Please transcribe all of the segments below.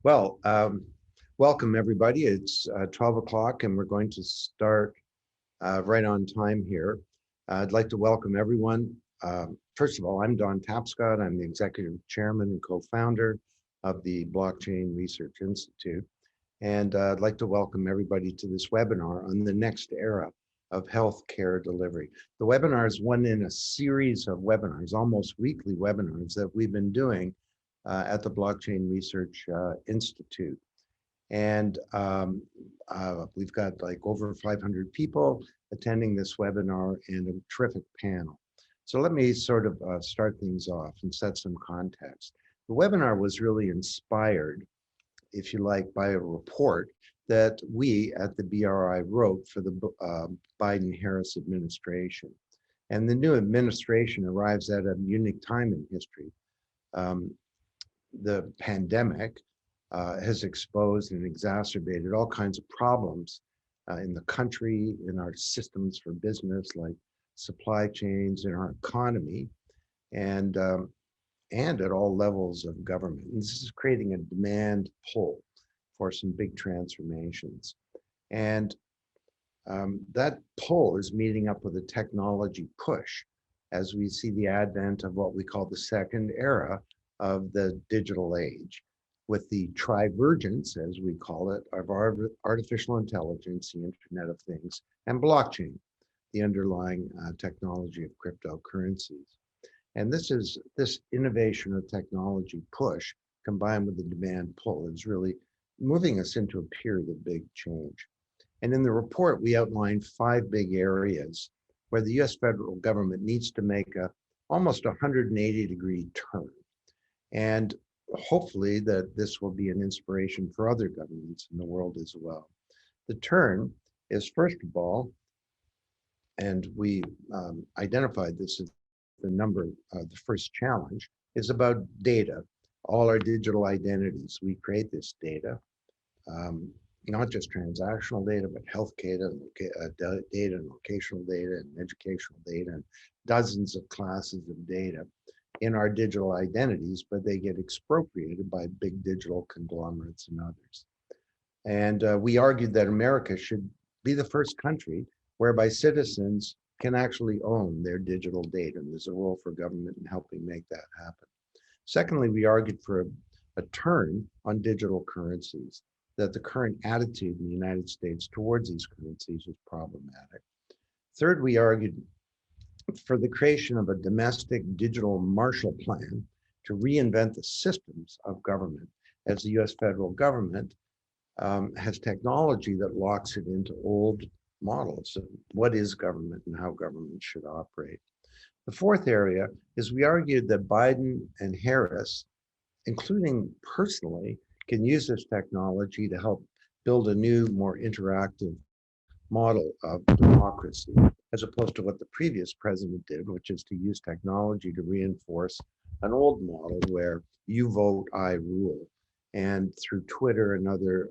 Well, welcome everybody. It's 12 o'clock and we're going to start right on time here. I'd like to welcome everyone. First of all, I'm Don Tapscott. I'm the executive chairman and co-founder of the Blockchain Research Institute. And I'd like to welcome everybody to this webinar on the next era of healthcare delivery. The webinar is one in a series of webinars, almost weekly webinars that we've been doing at the Blockchain Research Institute. And we've got like over 500 people attending this webinar and a terrific panel. So let me sort of start things off and set some context. The webinar was really inspired, if you like, by a report that we at the BRI wrote for the Biden-Harris administration. And the new administration arrives at a unique time in history. The pandemic has exposed and exacerbated all kinds of problems in the country, in our systems for business, like supply chains, in our economy, and at all levels of government. And this is creating a demand pull for some big transformations. And that pull is meeting up with a technology push as we see the advent of what we call the second era of the digital age, with the trivergence, as we call it, of artificial intelligence, the Internet of Things, and blockchain, the underlying technology of cryptocurrencies. And this innovation of technology push combined with the demand pull is really moving us into a period of big change. And in the report, we outlined 5 big areas where the US federal government needs to make a almost 180-degree turn. And hopefully that this will be an inspiration for other governments in the world as well. The turn is, first of all, and we identified this as the first challenge, is about data. All our digital identities, we create this data, not just transactional data, but health data, data and locational data and educational data, and dozens of classes of data in our digital identities, but they get expropriated by big digital conglomerates and others. And we argued that America should be the first country whereby citizens can actually own their digital data. And there's a role for government in helping make that happen. Secondly, we argued for a turn on digital currencies, that the current attitude in the United States towards these currencies is problematic. Third, we argued for the creation of a domestic digital Marshall Plan to reinvent the systems of government, as the US federal government has technology that locks it into old models of what is government and how government should operate. The fourth area is we argued that Biden and Harris, including personally, can use this technology to help build a new, more interactive model of democracy, as opposed to what the previous president did, which is to use technology to reinforce an old model where you vote, I rule. And through Twitter and other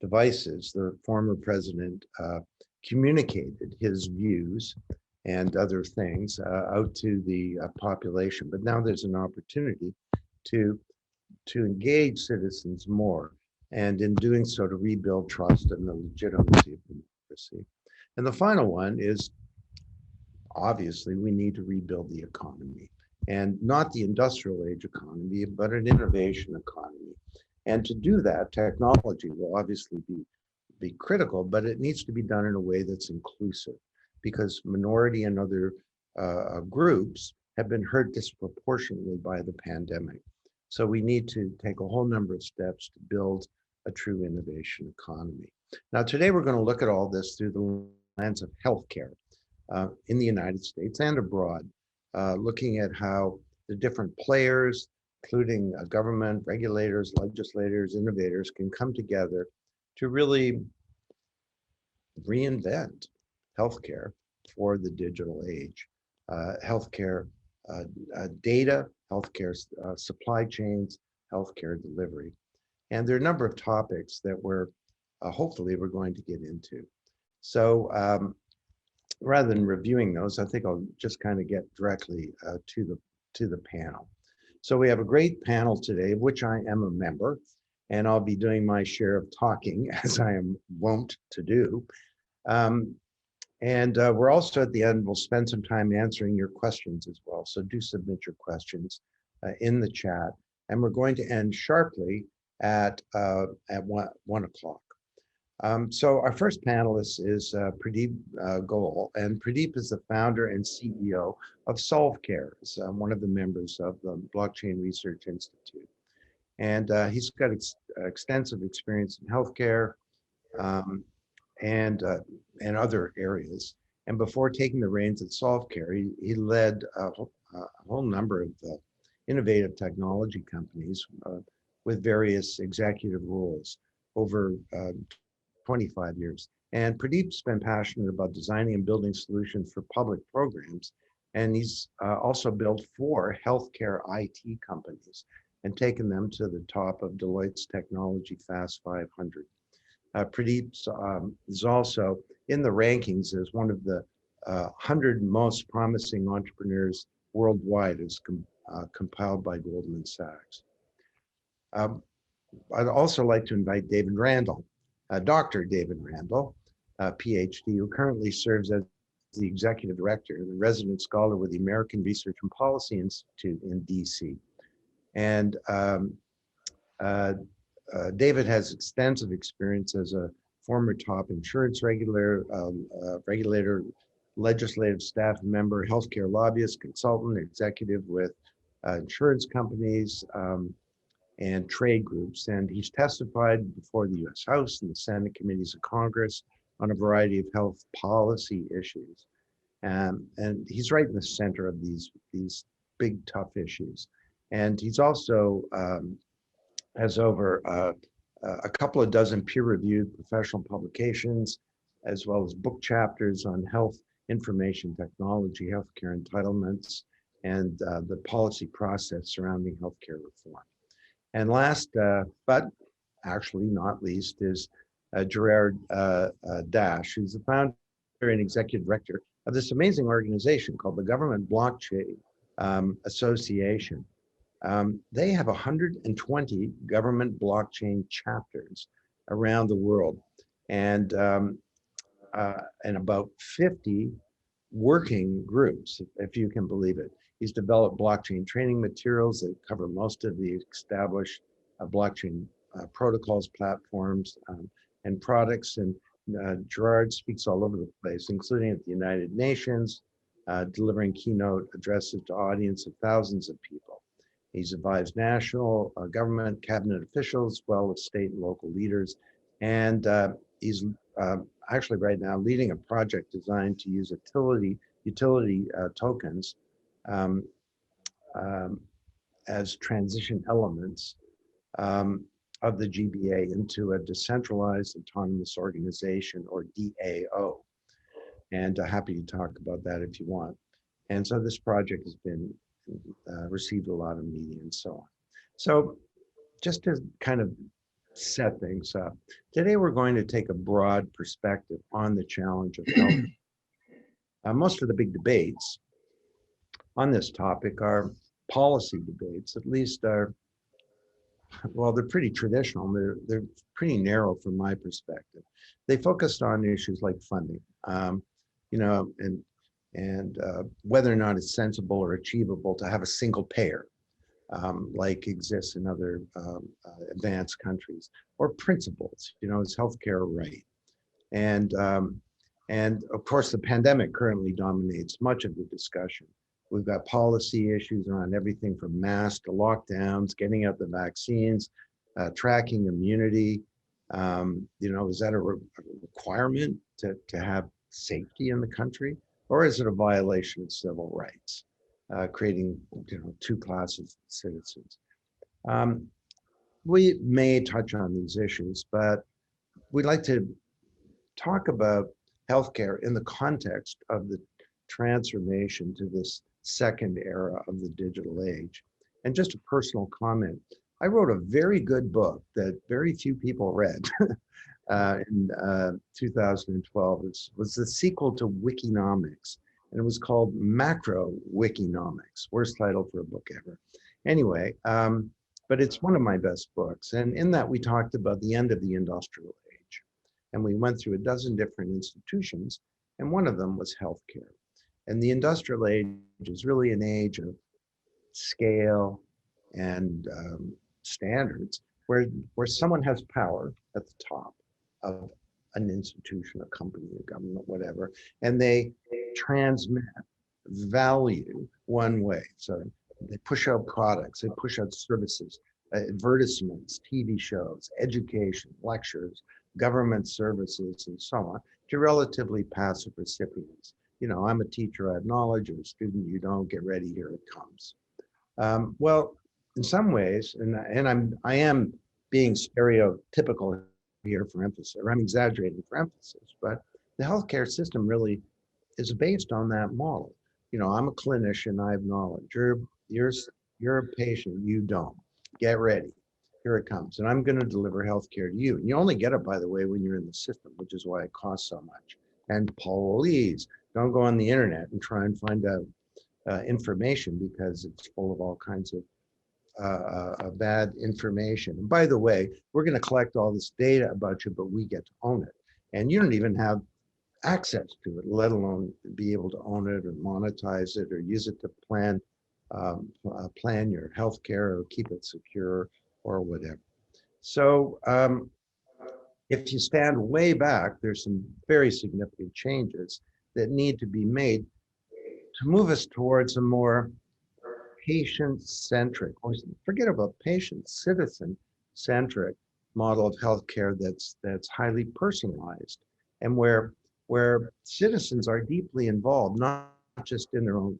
devices, the former president communicated his views and other things out to the population. But now there's an opportunity to engage citizens more, and in doing so to rebuild trust and the legitimacy of democracy. And the final one is, obviously, we need to rebuild the economy, and not the industrial age economy, but an innovation economy. And to do that, technology will obviously be critical, but it needs to be done in a way that's inclusive, because minority and other groups have been hurt disproportionately by the pandemic. So we need to take a whole number of steps to build a true innovation economy. Now, today we're going to look at all this through the lens of healthcare in the United States and abroad, looking at how the different players, including government, regulators, legislators, innovators, can come together to really reinvent healthcare for the digital age. Healthcare data, healthcare supply chains, healthcare delivery. And there are a number of topics that hopefully we're going to get into. So rather than reviewing those, I think I'll just kind of get directly to the panel. So we have a great panel today, of which I am a member. and I'll be doing my share of talking, as I am wont to do. Um, and we're also at the end, we'll spend some time answering your questions as well. So do submit your questions in the chat. And we're going to end sharply at 1 o'clock. So our first panelist is Pradeep Goel, and Pradeep is the founder and CEO of SelfCare. He's one of the members of the Blockchain Research Institute. And he's got extensive experience in healthcare um, and other areas. And before taking the reins at SelfCare, he led a whole number of innovative technology companies with various executive roles over 25 years. And Pradeep's been passionate about designing and building solutions for public programs. And he's also built 4 healthcare IT companies and taken them to the top of Deloitte's Technology Fast 500. Pradeep is also in the rankings as one of the 100 most promising entrepreneurs worldwide, as compiled by Goldman Sachs. I'd also like to invite David Randall, Dr. David Randall, PhD, who currently serves as the executive director and the resident scholar with the American Research and Policy Institute in DC. And David has extensive experience as a former top insurance regulator, legislative staff member, healthcare lobbyist, consultant, executive with insurance companies, and trade groups. And he's testified before the US House and the Senate committees of Congress on a variety of health policy issues. And he's right in the center of these big, tough issues. And he's also has over a couple of dozen peer-reviewed professional publications, as well as book chapters on health information technology, healthcare entitlements, and the policy process surrounding healthcare reform. And last, but actually not least, is Gerard Dash, who's the founder and executive director of this amazing organization called the Government Blockchain Association. They have 120 government blockchain chapters around the world, and about 50 working groups, if you can believe it. He's developed blockchain training materials that cover most of the established blockchain protocols, platforms, and products. And Gerard speaks all over the place, including at the United Nations, delivering keynote addresses to audience of thousands of people. He's advised national government cabinet officials, as well as state and local leaders. And he's actually right now leading a project designed to use utility tokens as transition elements of the GBA into a decentralized autonomous organization, or DAO. And happy to talk about that if you want. And so this project has been received a lot of media and so on. So just to kind of set things up, today we're going to take a broad perspective on the challenge of health. Most of the big debates on this topic are policy debates, at least are, well, they're pretty traditional. They're pretty narrow from my perspective. They focused on issues like funding, you know, and whether or not it's sensible or achievable to have a single payer, like exists in other advanced countries, or principles, you know, is healthcare right? And of course, the pandemic currently dominates much of the discussion. We've got policy issues around everything from masks to lockdowns, getting out the vaccines, tracking immunity. You know, is that a requirement to have safety in the country? Or is it a violation of civil rights, creating, you know, 2 classes of citizens? We may touch on these issues, but we'd like to talk about healthcare in the context of the transformation to this second era of the digital age. And just a personal comment, I wrote a very good book that very few people read in 2012. It was the sequel to Wikinomics, and it was called Macro Wikinomics, worst title for a book ever. Anyway, but it's one of my best books. And in that, we talked about the end of the industrial age. And we went through a dozen different institutions, and one of them was healthcare. And the industrial age is really an age of scale and standards where someone has power at the top of an institution, a company, a government, whatever, and they transmit value one way. So they push out products, they push out services, advertisements, TV shows, education, lectures, government services, and so on to relatively passive recipients. You know, I'm a teacher, I have knowledge, or a student, you don't, get ready, here it comes. Well, in some ways, and I am being stereotypical here for emphasis, or I'm exaggerating for emphasis, but the healthcare system really is based on that model. You know, I'm a clinician, I have knowledge. You're a patient, you don't. Get ready. Here it comes. And I'm going to deliver healthcare to you. And you only get it, by the way, when you're in the system, which is why it costs so much. And please don't go on the internet and try and find out information, because it's full of all kinds of bad information. And by the way, we're going to collect all this data about you, but we get to own it. And you don't even have access to it, let alone be able to own it or monetize it or use it to plan your healthcare or keep it secure or whatever. So if you stand way back, there's some very significant changes that need to be made to move us towards a more patient-centric, or forget about patient, citizen-centric model of healthcare that's highly personalized, and where citizens are deeply involved, not just in their own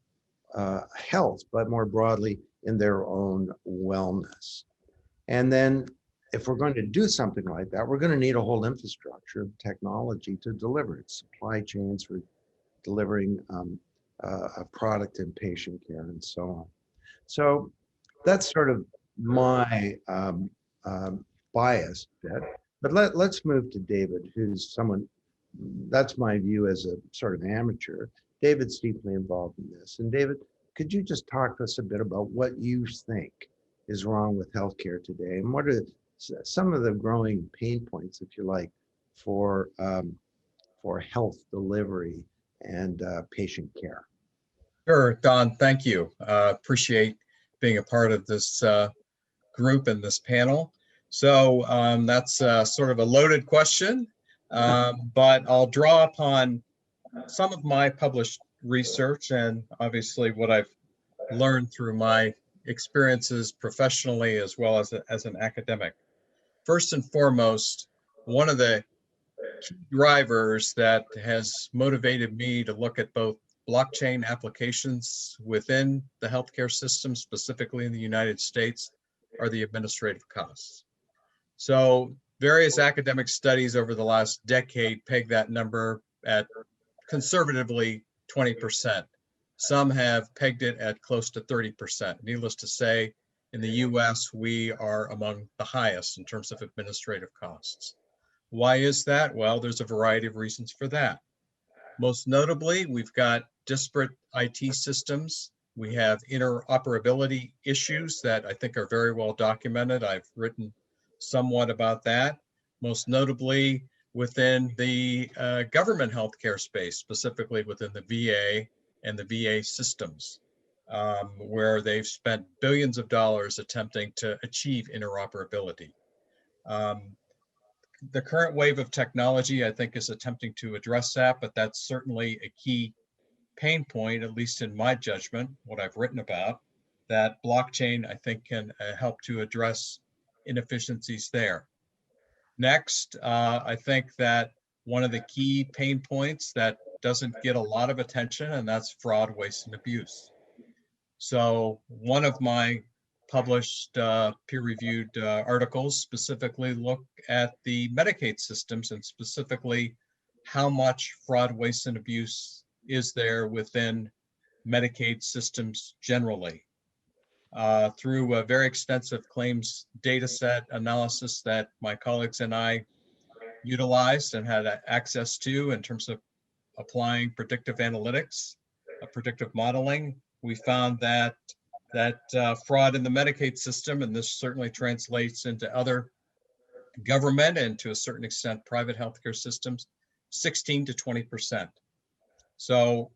health, but more broadly in their own wellness. And then if we're going to do something like that, we're going to need a whole infrastructure of technology to deliver it, supply chains for delivering a product in patient care and so on. So that's sort of my bias bit. But let's move to David, who's someone, that's my view as a sort of amateur. David's deeply involved in this. And David, could you just talk to us a bit about what you think is wrong with healthcare today? And what are some of the growing pain points, if you like, for health delivery and patient care? Sure, Don, thank you. Appreciate being a part of this group and this panel. So that's sort of a loaded question, but I'll draw upon some of my published research and obviously what I've learned through my experiences professionally as well as an academic. First and foremost, one of the key drivers that has motivated me to look at both blockchain applications within the healthcare system, specifically in the United States, are the administrative costs. So various academic studies over the last decade peg that number at conservatively 20%. Some have pegged it at close to 30%. Needless to say, in the US, we are among the highest in terms of administrative costs. Why is that? Well, there's a variety of reasons for that. Most notably, we've got disparate IT systems. We have interoperability issues that I think are very well documented. I've written somewhat about that, most notably within the government healthcare space, specifically within the VA and the VA systems, where they've spent billions of dollars attempting to achieve interoperability. The current wave of technology, I think, is attempting to address that, but that's certainly a key pain point, at least in my judgment, what I've written about, that blockchain, I think, can help to address inefficiencies there. Next, I think that one of the key pain points that doesn't get a lot of attention, and that's fraud, waste, and abuse. So one of my published peer-reviewed articles specifically look at the Medicaid systems and specifically how much fraud, waste, and abuse is there within Medicaid systems generally. Through a very extensive claims data set analysis that my colleagues and I utilized and had access to in terms of applying predictive analytics, predictive modeling, we found that that fraud in the Medicaid system, and this certainly translates into other government and to a certain extent private healthcare systems, 16 to 20%. So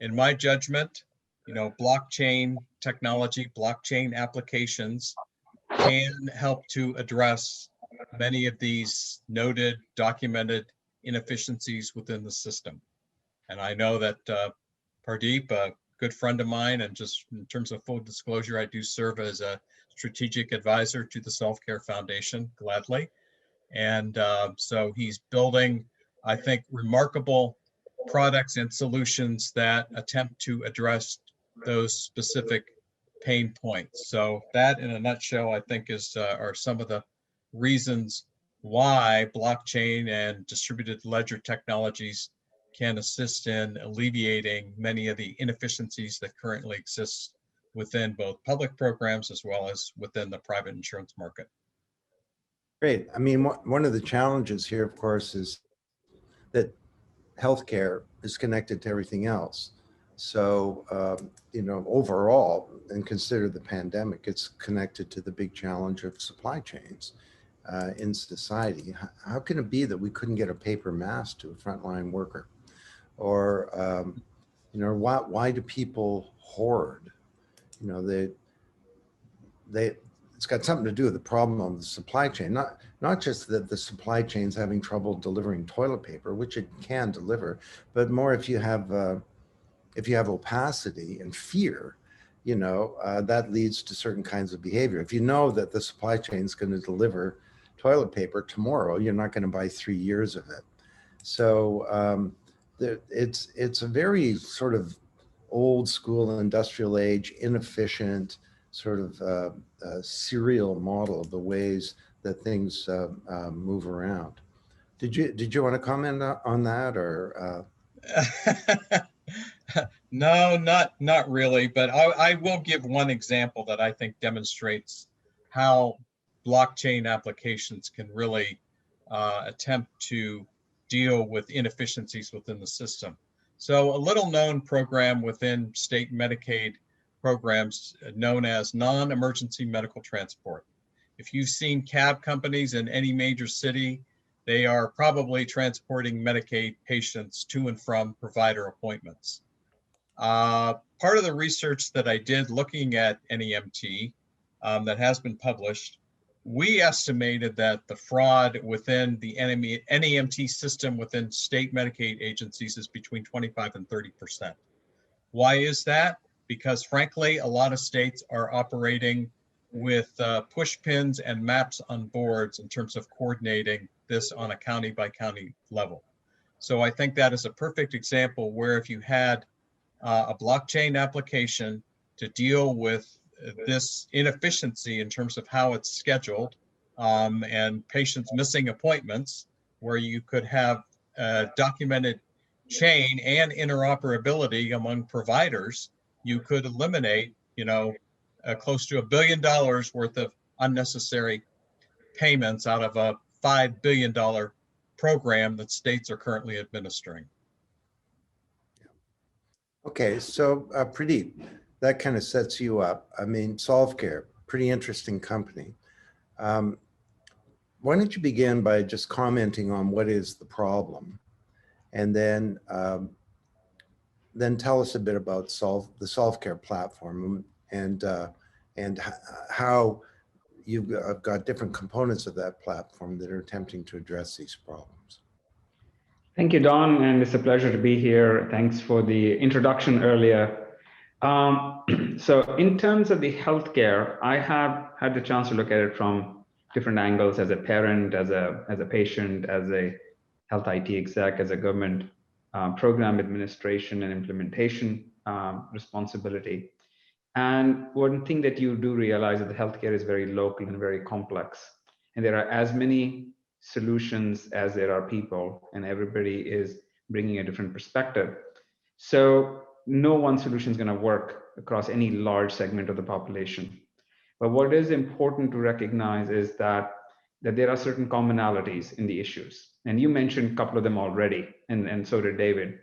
in my judgment, blockchain technology, blockchain applications can help to address many of these noted, documented inefficiencies within the system. And I know that Pardeep, a good friend of mine, and just in terms of full disclosure, I do serve as a strategic advisor to the SelfCare Foundation, gladly. And so he's building, I think, remarkable products and solutions that attempt to address those specific pain points. So that, in a nutshell, I think are some of the reasons why blockchain and distributed ledger technologies can assist in alleviating many of the inefficiencies that currently exist within both public programs as well as within the private insurance market. Great. I mean, one of the challenges here, of course, is that healthcare is connected to everything else. So, overall, and consider the pandemic, it's connected to the big challenge of supply chains in society. How can it be that we couldn't get a paper mask to a frontline worker? Or, why do people hoard? It's got something to do with the problem of the supply chain, not just that the supply chain's having trouble delivering toilet paper, which it can deliver, but more if you have opacity and fear, that leads to certain kinds of behavior. If you know that the supply chain is going to deliver toilet paper tomorrow, you're not going to buy 3 years of it. So it's a very sort of old school industrial age, inefficient, sort of serial model of the ways that things move around. Did you want to comment on that, or? No, not really, but I will give one example that I think demonstrates how blockchain applications can really attempt to deal with inefficiencies within the system. So a little known program within state Medicaid programs known as non-emergency medical transport. If you've seen cab companies in any major city, they are probably transporting Medicaid patients to and from provider appointments. Part of the research that I did looking at NEMT that has been published, we estimated that the fraud within the NEMT system within state Medicaid agencies is between 25 and 30%. Why is that? Because frankly, a lot of states are operating with push pins and maps on boards in terms of coordinating this on a county by county level. So I think that is a perfect example where if you had a blockchain application to deal with this inefficiency in terms of how it's scheduled and patients missing appointments, where you could have a documented chain and interoperability among providers, you could eliminate, close to $1 billion worth of unnecessary payments out of a $5 billion program that states are currently administering. Okay, so Pradeep, that kind of sets you up. I mean, SelfCare, pretty interesting company. Why don't you begin by just commenting on what is the problem, and then tell us a bit about the SelfCare platform and how you've got different components of that platform that are attempting to address these problems. Thank you, Don, and it's a pleasure to be here. Thanks for the introduction earlier. So in terms of the healthcare, I have had the chance to look at it from different angles as a parent, as a patient, as a health IT exec, as a government program administration and implementation responsibility. And one thing that you do realize is that healthcare is very local and very complex. And there are as many solutions as there are people, and everybody is bringing a different perspective. So no one solution is going to work across any large segment of the population. But what is important to recognize is that there are certain commonalities in the issues. And you mentioned a couple of them already, and so did David.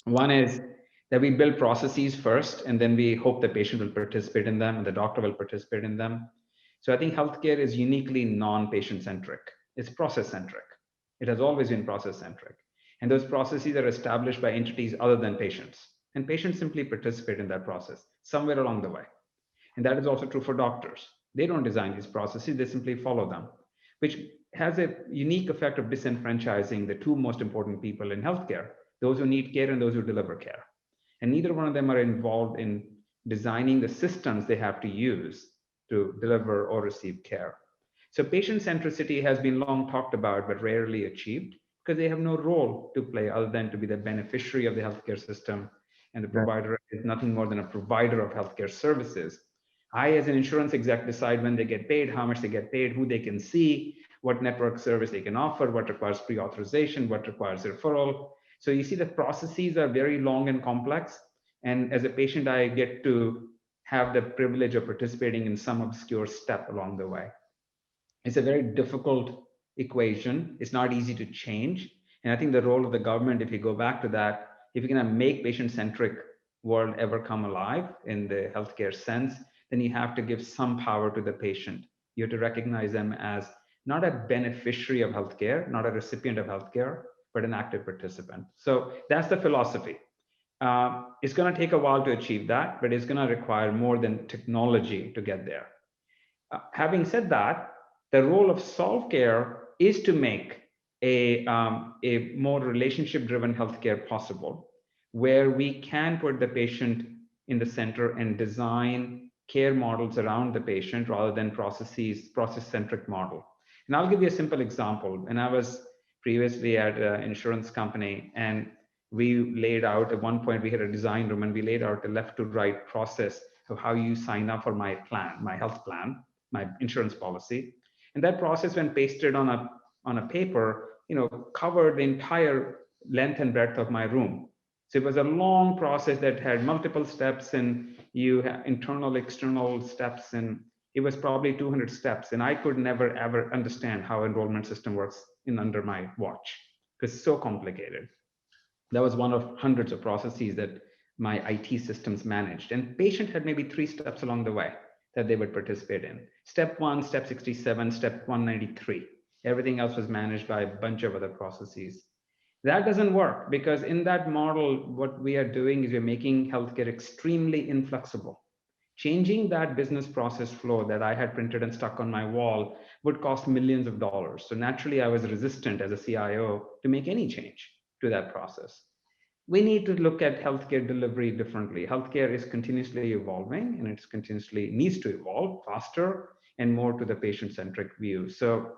One is that we build processes first, and then we hope the patient will participate in them and the doctor will participate in them. So I think healthcare is uniquely non-patient centric. It's process centric. It has always been process centric. And those processes are established by entities other than patients. And patients simply participate in that process somewhere along the way. And that is also true for doctors. They don't design these processes, they simply follow them, which has a unique effect of disenfranchising the two most important people in healthcare, those who need care and those who deliver care. And neither one of them are involved in designing the systems they have to use to deliver or receive care. So patient centricity has been long talked about, but rarely achieved because they have no role to play other than to be the beneficiary of the healthcare system. And the provider is nothing more than a provider of healthcare services. I, as an insurance exec, decide when they get paid, how much they get paid, who they can see, what network service they can offer, what requires pre-authorization, what requires referral. So you see the processes are very long and complex. And as a patient, I get to have the privilege of participating in some obscure step along the way. It's a very difficult equation. It's not easy to change. And I think the role of the government, if you go back to that, if you're going to make patient-centric world ever come alive in the healthcare sense, then you have to give some power to the patient. You have to recognize them as not a beneficiary of healthcare, not a recipient of healthcare, but an active participant. So that's the philosophy. It's going to take a while to achieve that, but it's going to require more than technology to get there. Having said that, the role of SelfCare is to make a more relationship-driven healthcare possible, where we can put the patient in the center and design care models around the patient rather than process-centric model. And I'll give you a simple example. And I was previously at an insurance company, and we laid out, at one point we had a design room, and we laid out a left to right process of how you sign up for my plan, my health plan, my insurance policy. And that process, when pasted on a paper, covered the entire length and breadth of my room. So it was a long process that had multiple steps, and you have internal, external steps, and it was probably 200 steps. And I could never, ever understand how enrollment system works under my watch, because it's so complicated. That was one of hundreds of processes that my IT systems managed. And patient had maybe 3 steps along the way that they would participate in. Step 1, step 67, step 193. Everything else was managed by a bunch of other processes. That doesn't work, because in that model, what we are doing is we're making healthcare extremely inflexible. Changing that business process flow that I had printed and stuck on my wall would cost millions of dollars. So naturally, I was resistant as a CIO to make any change to that process. We need to look at healthcare delivery differently. Healthcare is continuously evolving, and it's continuously needs to evolve faster and more to the patient-centric view. So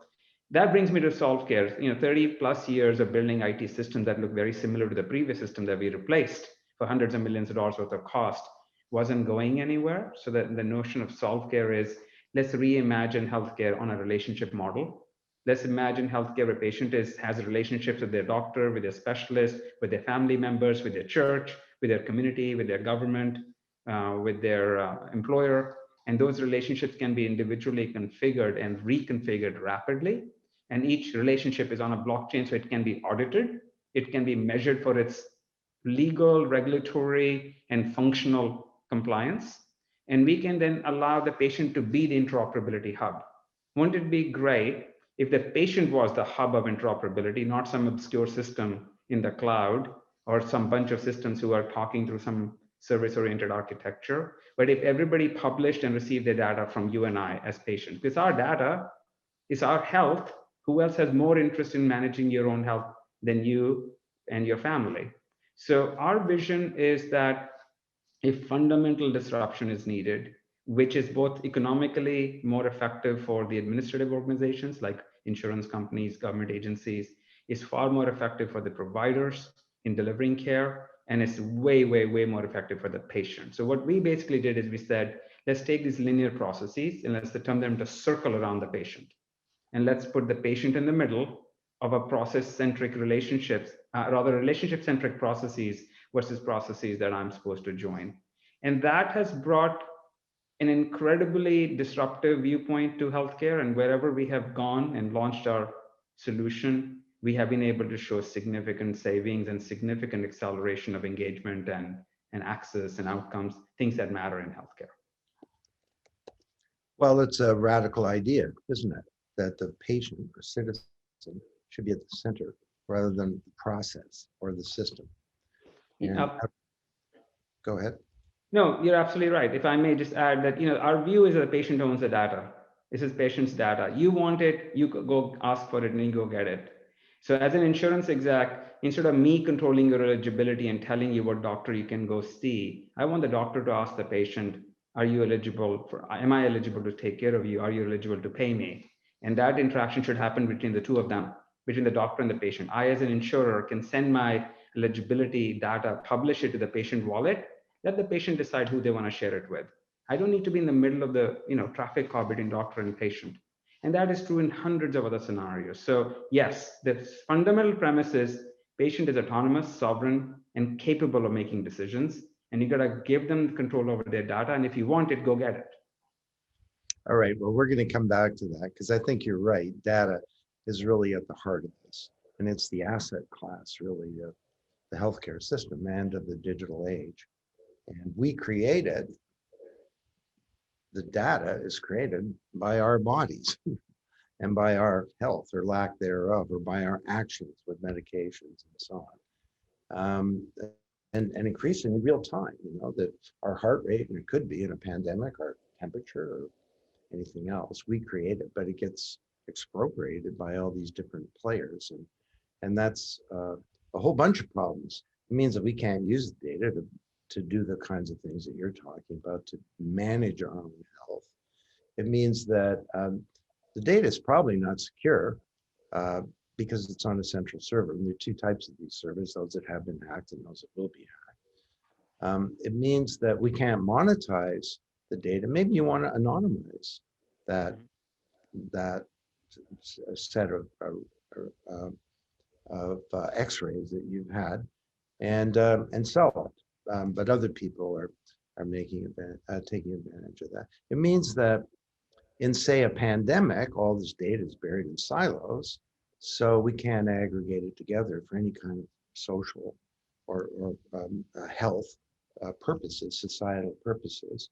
that brings me to SelfCare. 30 plus years of building IT systems that look very similar to the previous system that we replaced for hundreds of millions of dollars worth of cost wasn't going anywhere. So that the notion of SelfCare is, let's reimagine healthcare on a relationship model. Let's imagine healthcare where a patient has relationships with their doctor, with their specialist, with their family members, with their church, with their community, with their government, with their employer. And those relationships can be individually configured and reconfigured rapidly. And each relationship is on a blockchain, so it can be audited. It can be measured for its legal, regulatory, and functional compliance. And we can then allow the patient to be the interoperability hub. Wouldn't it be great if the patient was the hub of interoperability, not some obscure system in the cloud or some bunch of systems who are talking through some service-oriented architecture, but if everybody published and received their data from you and I as patients? Because our data is our health. Who else has more interest in managing your own health than you and your family? So our vision is that if fundamental disruption is needed, which is both economically more effective for the administrative organizations like insurance companies, government agencies, is far more effective for the providers in delivering care, and it's way, way, way more effective for the patient. So what we basically did is we said, let's take these linear processes and let's turn them to circle around the patient. And let's put the patient in the middle of a process-centric relationships, rather relationship-centric processes versus processes that I'm supposed to join. And that has brought an incredibly disruptive viewpoint to healthcare. And wherever we have gone and launched our solution, we have been able to show significant savings and significant acceleration of engagement and access and outcomes, things that matter in healthcare. Well, it's a radical idea, isn't it? That the patient or citizen should be at the center rather than the process or the system. And go ahead. No, you're absolutely right. If I may just add that, our view is that the patient owns the data. This is patient's data. You want it, you go ask for it and you go get it. So as an insurance exec, instead of me controlling your eligibility and telling you what doctor you can go see, I want the doctor to ask the patient, am I eligible to take care of you? Are you eligible to pay me? And that interaction should happen between the two of them, between the doctor and the patient. I, as an insurer, can send my eligibility data, publish it to the patient wallet, let the patient decide who they want to share it with. I don't need to be in the middle of the traffic car between doctor and patient. And that is true in hundreds of other scenarios. So yes, the fundamental premise is patient is autonomous, sovereign, and capable of making decisions. And you got to give them control over their data. And if you want it, go get it. All right, well, we're going to come back to that because I think you're right. Data is really at the heart of this. And it's the asset class, really, of the healthcare system and of the digital age. And the data is created by our bodies and by our health or lack thereof, or by our actions with medications and so on. And increasingly real time, that our heart rate, and it could be in a pandemic, our temperature or anything else, we create it, but it gets expropriated by all these different players. And that's a whole bunch of problems. It means that we can't use the data to do the kinds of things that you're talking about, to manage our own health. It means that the data is probably not secure because it's on a central server. And there are two types of these servers, those that have been hacked and those that will be hacked. It means that we can't monetize the data. Maybe you want to anonymize that set of X-rays that you've had and sell it. But other people are taking advantage of that. It means that in, say, a pandemic, all this data is buried in silos, so we can't aggregate it together for any kind of social or health purposes, societal purposes.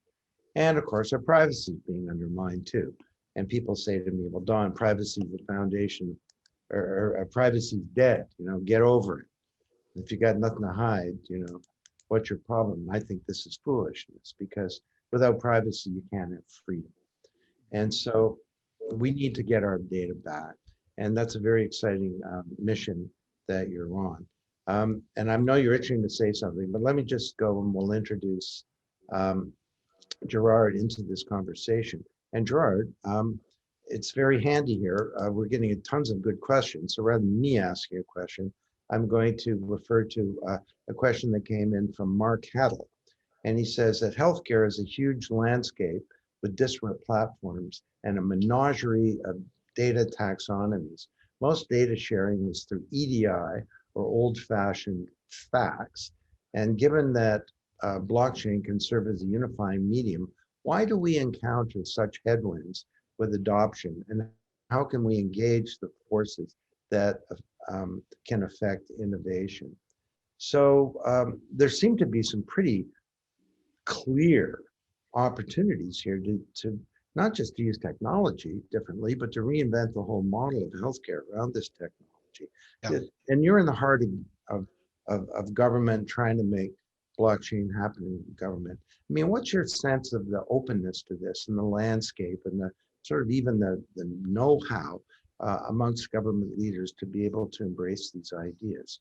And of course, our privacy is being undermined too. And people say to me, well, Don, privacy is the foundation, or privacy is dead, get over it. If you got nothing to hide, what's your problem? I think this is foolishness, because without privacy, you can't have freedom. And so we need to get our data back. And that's a very exciting mission that you're on. And I know you're itching to say something, but let me just go and we'll introduce Gerard into this conversation. And Gerard, it's very handy here. We're getting tons of good questions. So rather than me asking a question, I'm going to refer to a question that came in from Mark Haddle. And he says that healthcare is a huge landscape with disparate platforms and a menagerie of data taxonomies. Most data sharing is through EDI or old-fashioned fax. And given that blockchain can serve as a unifying medium, why do we encounter such headwinds with adoption? And how can we engage the forces that can affect innovation? So there seem to be some pretty clear opportunities here to not just to use technology differently, but to reinvent the whole model of healthcare around this technology. Yeah. And you're in the heart of government, trying to make blockchain happen in government. I mean, what's your sense of the openness to this and the landscape and the sort of even the know-how amongst government leaders to be able to embrace these ideas?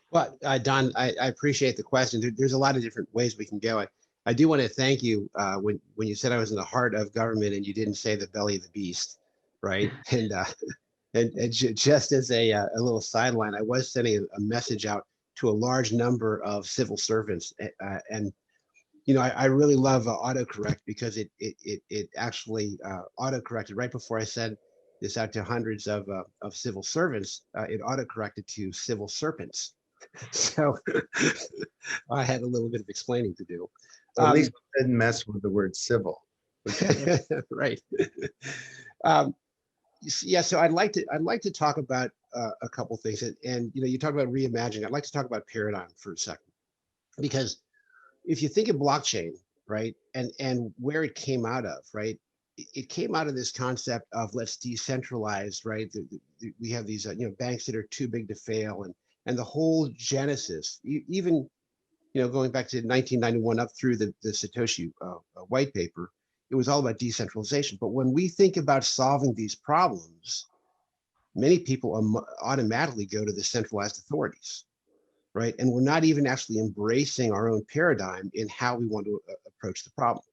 Well, Don, I appreciate the question. There's a lot of different ways we can go. I do want to thank you when you said I was in the heart of government and you didn't say the belly of the beast, right? And just as a little sideline, I was sending a message out to a large number of civil servants, and I really love autocorrect because it actually autocorrected right before I sent this out to hundreds of civil servants. It autocorrected to civil serpents. So I had a little bit of explaining to do. At least I didn't mess with the word civil. Right. Yeah. So I'd like to talk about a couple things, and you talk about reimagining. I'd like to talk about paradigm for a second, because if you think of blockchain, right, and where it came out of, right, it came out of this concept of let's decentralize, right? We have these banks that are too big to fail, and the whole genesis, even going back to 1991 up through the Satoshi white paper, it was all about decentralization. But when we think about solving these problems, many people automatically go to the centralized authorities, right? And we're not even actually embracing our own paradigm in how we want to approach the problem.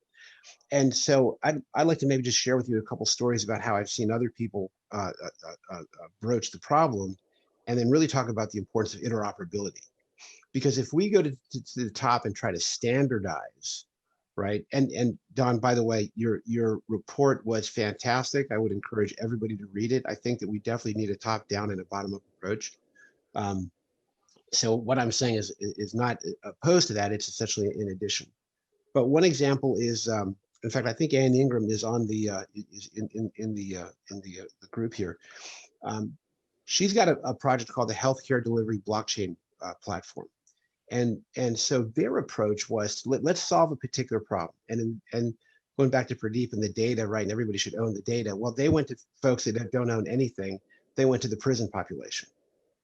And so I'd like to maybe just share with you a couple stories about how I've seen other people broach the problem, and then really talk about the importance of interoperability. Because if we go to the top and try to standardize, right? And Don, by the way, your report was fantastic. I would encourage everybody to read it. I think that we definitely need a top-down and a bottom-up approach. So what I'm saying is not opposed to that. It's essentially in addition. But one example is, in fact, I think Ann Ingram is on the is in the group here. She's got a project called the Healthcare Delivery Blockchain Platform. And so their approach was let's solve a particular problem. And going back to Pradeep and the data, right? And everybody should own the data. Well, they went to folks that don't own anything. They went to the prison population,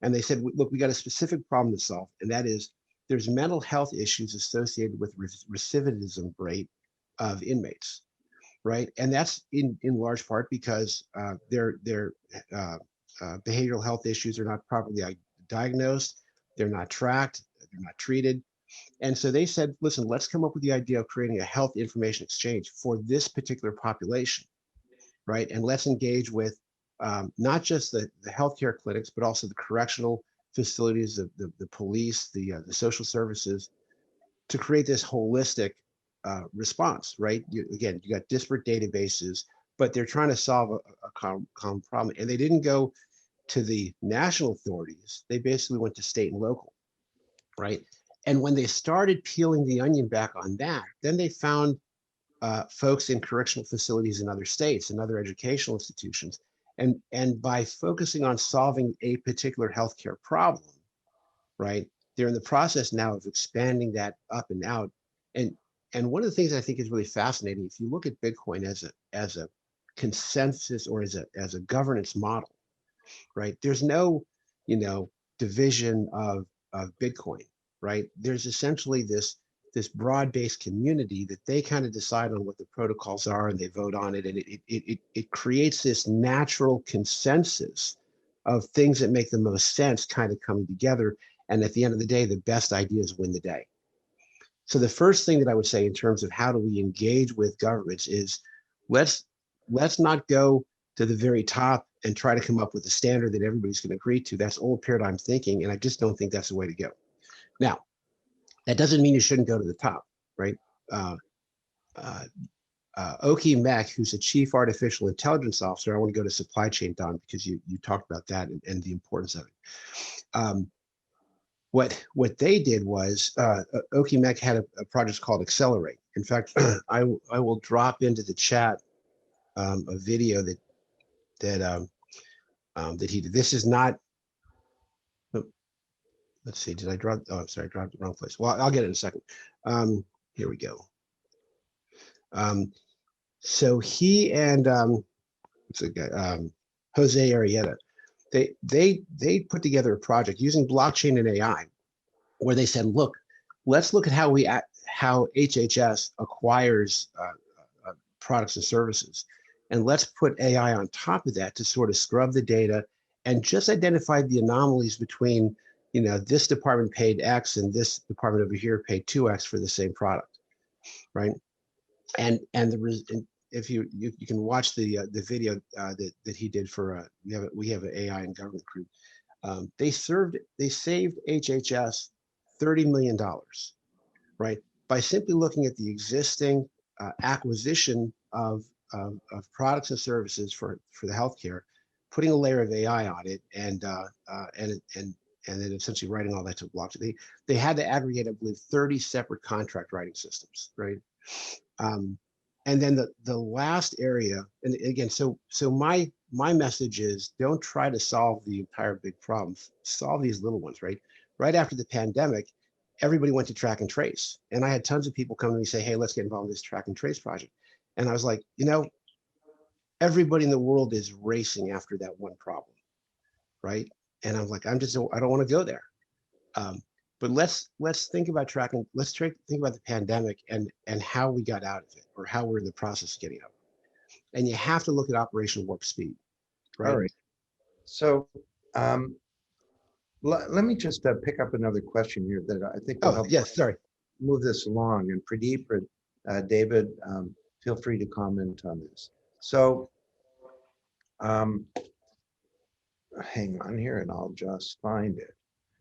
and they said, look, we got a specific problem to solve, and that is there's mental health issues associated with recidivism rate of inmates, right? And that's in large part because their behavioral health issues are not properly diagnosed, they're not tracked, they're not treated. And so they said, listen, let's come up with the idea of creating a health information exchange for this particular population, right? And let's engage with not just the healthcare clinics, but also the correctional facilities, the police, the social services, to create this holistic response, right? Again, you got disparate databases, but they're trying to solve a common problem. And they didn't go to the national authorities. They basically went to state and local, right? And when they started peeling the onion back on that, then they found folks in correctional facilities in other states and other educational institutions. And by focusing on solving a particular healthcare problem, right, they're in the process now of expanding that up and out. And one of the things I think is really fascinating, if you look at Bitcoin as a consensus or as a governance model, right? There's no, division of Bitcoin, right? There's essentially this broad-based community that they kind of decide on what the protocols are, and they vote on it, and it creates this natural consensus of things that make the most sense kind of coming together. And at the end of the day, the best ideas win the day. So the first thing that I would say in terms of how do we engage with governments is let's not go to the very top and try to come up with a standard that everybody's going to agree to. That's old paradigm thinking, and I just don't think that's the way to go. Now, that doesn't mean you shouldn't go to the top, right? Oki Mek, who's a chief artificial intelligence officer, I want to go to supply chain, Don, because you talked about that and the importance of it. What they did was Oki Mek had a project called Accelerate. In fact, I will drop into the chat a video that he did. This is not. Let's see. Did I drop? Oh, sorry, I dropped the wrong place. Well, I'll get it in a second. Here we go. So he and what's the guy? Jose Arrieta. They put together a project using blockchain and AI, where they said, look, let's look at how HHS acquires products and services, and let's put AI on top of that to sort of scrub the data and just identify the anomalies between, this department paid X and this department over here paid 2X for the same product, right? And if you can watch the video that he did for we have an AI and government group. They saved HHS $30 million, right, by simply looking at the existing acquisition of products and services for the healthcare, putting a layer of AI on it, and then essentially writing all that to blockchain. They had to aggregate, I believe, 30 separate contract writing systems, right? And then the last area, and again, so my message is, don't try to solve the entire big problem. Solve these little ones, right? Right after the pandemic, everybody went to track and trace. And I had tons of people come to me say, hey, let's get involved in this track and trace project. And I was like, you know, everybody in the world is racing after that one problem, right? And I'm like, I don't want to go there. But let's think about tracking. Think about the pandemic and how we got out of it, or how we're in the process of getting out. And you have to look at operational warp speed, right? All right. So let me just pick up another question here that I think will Oh, help yes, sorry. move this along. And Pradeep or David, feel free to comment on this. So hang on here and I'll just find it.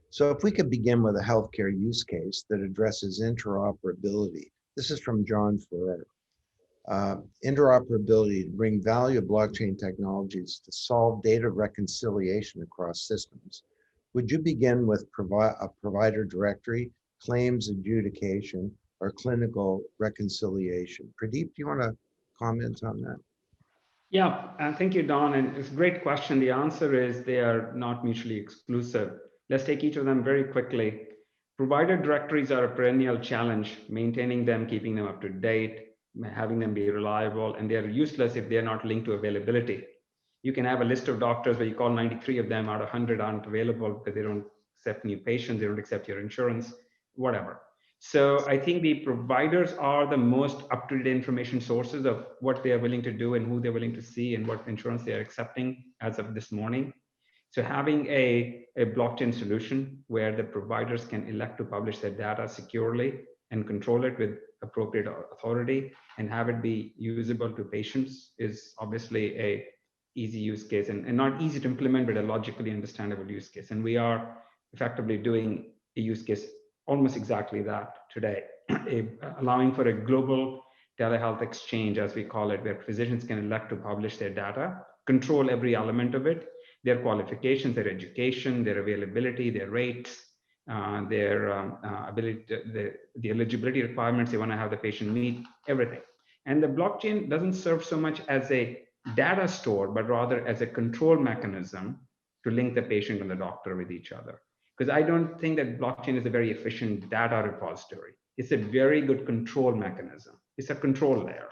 So if we could begin with a healthcare use case that addresses interoperability. This is from John Ferrer. Interoperability to bring value of blockchain technologies to solve data reconciliation across systems. Would you begin with a provider directory, claims adjudication, or clinical reconciliation? Pradeep, do you want to comment on that? Yeah, thank you, Don. And it's a great question. The answer is they are not mutually exclusive. Let's take each of them very quickly. Provider directories are a perennial challenge, maintaining them, keeping them up to date, having them be reliable, and they're useless if they're not linked to availability. You can have a list of doctors where you call 93 of them out of 100 aren't available because they don't accept new patients, they don't accept your insurance, whatever. So I think the providers are the most up-to-date information sources of what they are willing to do and who they're willing to see and what insurance they are accepting as of this morning. So having a blockchain solution where the providers can elect to publish their data securely and control it with appropriate authority and have it be usable to patients is obviously a easy use case and not easy to implement, but a logically understandable use case. And we are effectively doing a use case almost exactly that today, allowing for a global telehealth exchange, as we call it, where physicians can elect to publish their data, control every element of it, their qualifications, their education, their availability, their rates, their ability, the eligibility requirements they want to have the patient meet, everything. And the blockchain doesn't serve so much as a data store, but rather as a control mechanism to link the patient and the doctor with each other. Because I don't think that blockchain is a very efficient data repository. It's a very good control mechanism. It's a control layer.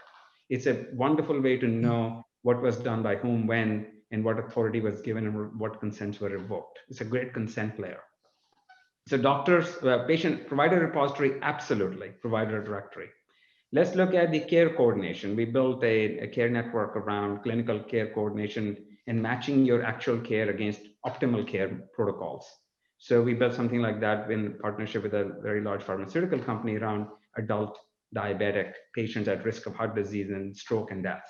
It's a wonderful way to know what was done by whom, when, and what authority was given and what consents were revoked. It's a great consent layer. So doctors, patient, provider repository, absolutely, provider directory. Let's look at the care coordination. We built a care network around clinical care coordination and matching your actual care against optimal care protocols. So we built something like that in partnership with a very large pharmaceutical company around adult diabetic patients at risk of heart disease and stroke and death.